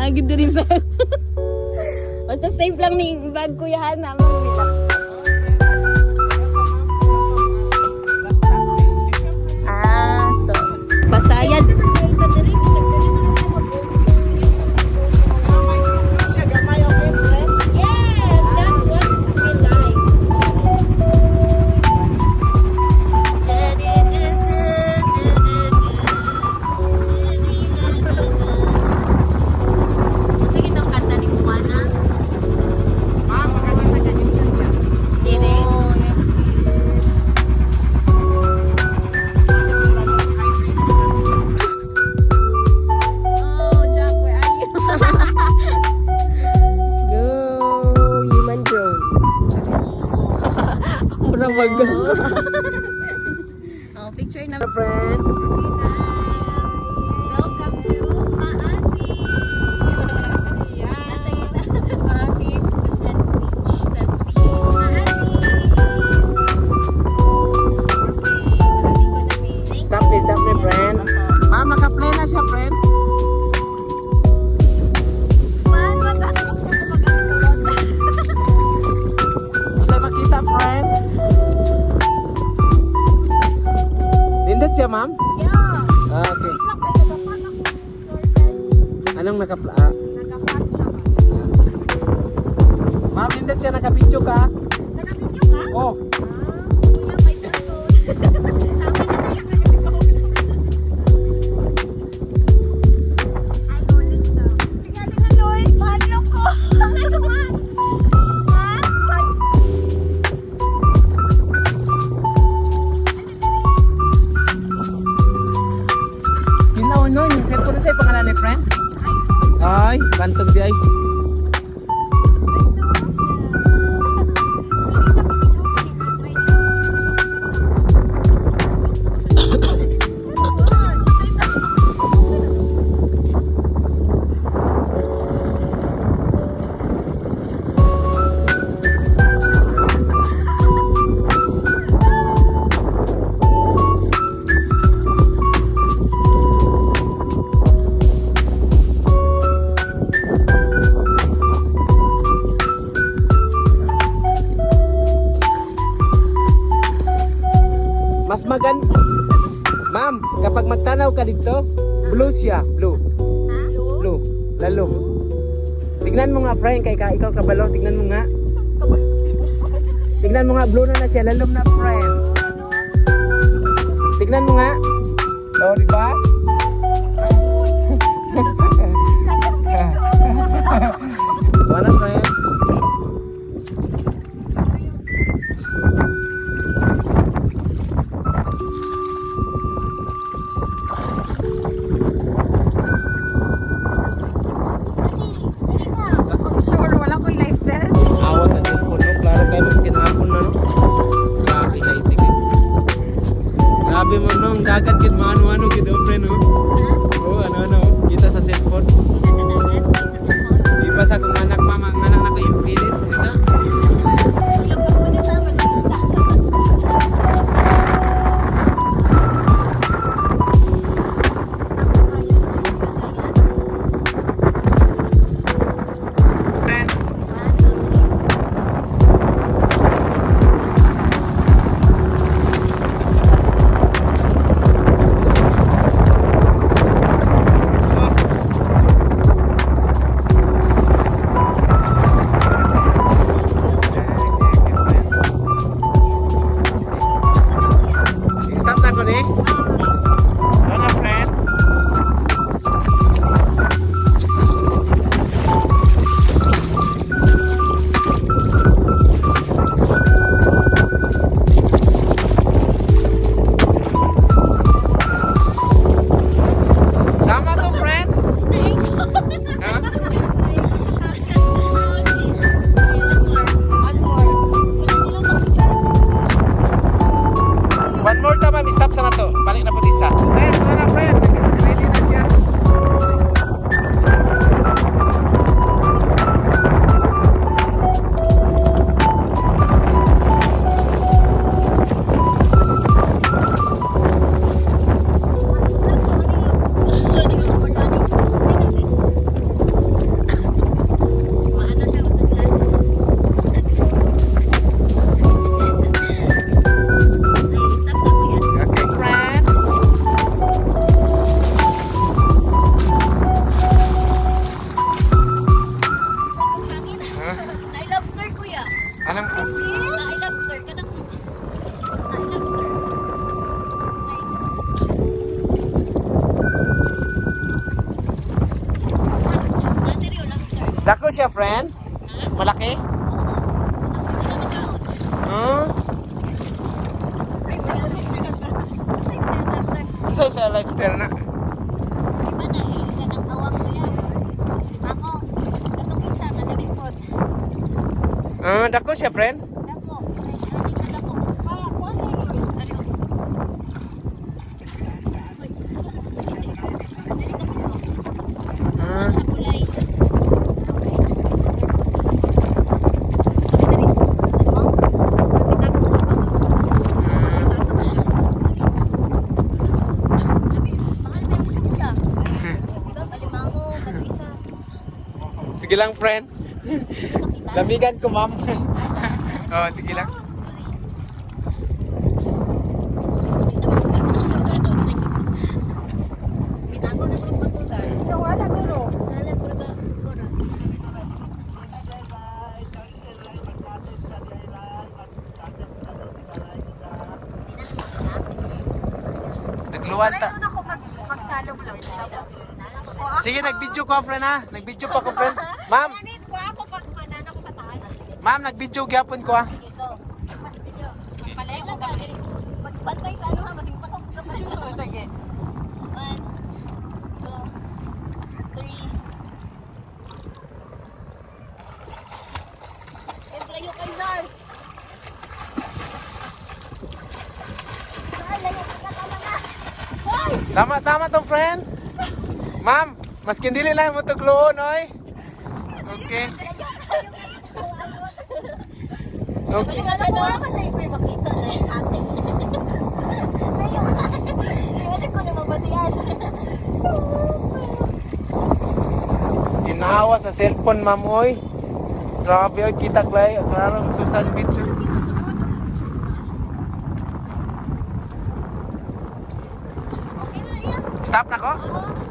Naagid din sa. Basta safe lang ni bag Kuya Hana. Mamita. So, basayad. Yes, that's what I like. Sige daw kanta ni Moana. Dire. Oh, Jack, where are you? Go, human drone. Pura bago. Oh, picture na. Friend. Welcome to Maasim. Nasa kita. Maasim, Susan Speech. Susan Speech. Maasim. Okay, Stop me, friend. Ma'am, naka-play na siya, friend. Hindi makita, friend. Nindot siya, ma'am? Yeah. Okay. Anong naka-play? Ma'am, nindot siya, naka-video ka? Oh. Ginaon no, yung cellphone sa'yo, pangalan ni friend? Ay, bantog di ay. Mas maganda. Ma'am, kapag magtanaw ka dito, blue siya, blue. Blue, lalong. Tignan mo nga, friend, kay ikaw kabalo, tignan mo nga. Tignan mo nga, blue na siya, lalong na, friend. Tignan mo nga. Oh, di ba? Wala, friend. Awas sa cellphone no, klaro kayo mas kinahapon na no. Grabe na itik eh. Grabe mo no, ang dagat kid ano gid pre no. Oh, ano kita sa cellphone. Di pa sa siya, friend? Malaki? Huh? Isa lifestyle na. Iba na eh, ganang awak ko yan. Ako, katong isa, malabingkod. Dako siya, friend? Dako, ay, dako. Ah, kuwan na yun. Ah. Sa kulay. Sige lang, friend. Lamigan ko, ma'am. Oh, sige lang. Tagluwan ta. Magsalong lang. Sige, nag-video ko, friend, ha? Nag-video pa ko, friend. Ma'am, Ganit ko ako pag manan ako sa taas. ma'am, nag-video gyapon ko, ha? Palay mo kami. Magbantay sa ano ha, masing pa ka pa. Sige. 1, 2, 3. Layo kay Zar. Zar, layo ka tama na. Tama to, friend. Ma'am, mas dili lang mo tugluon, oy. Okay. Okay. Wala man tayo ko'y makita na yung ate. Layo ka. Iwanan ko na mabatian. Inahawa sa cellphone, ma'am, oy. Grabe, oy, kita klay. Karang Susan Beach. Okay na yan. Stop na ko? Oo.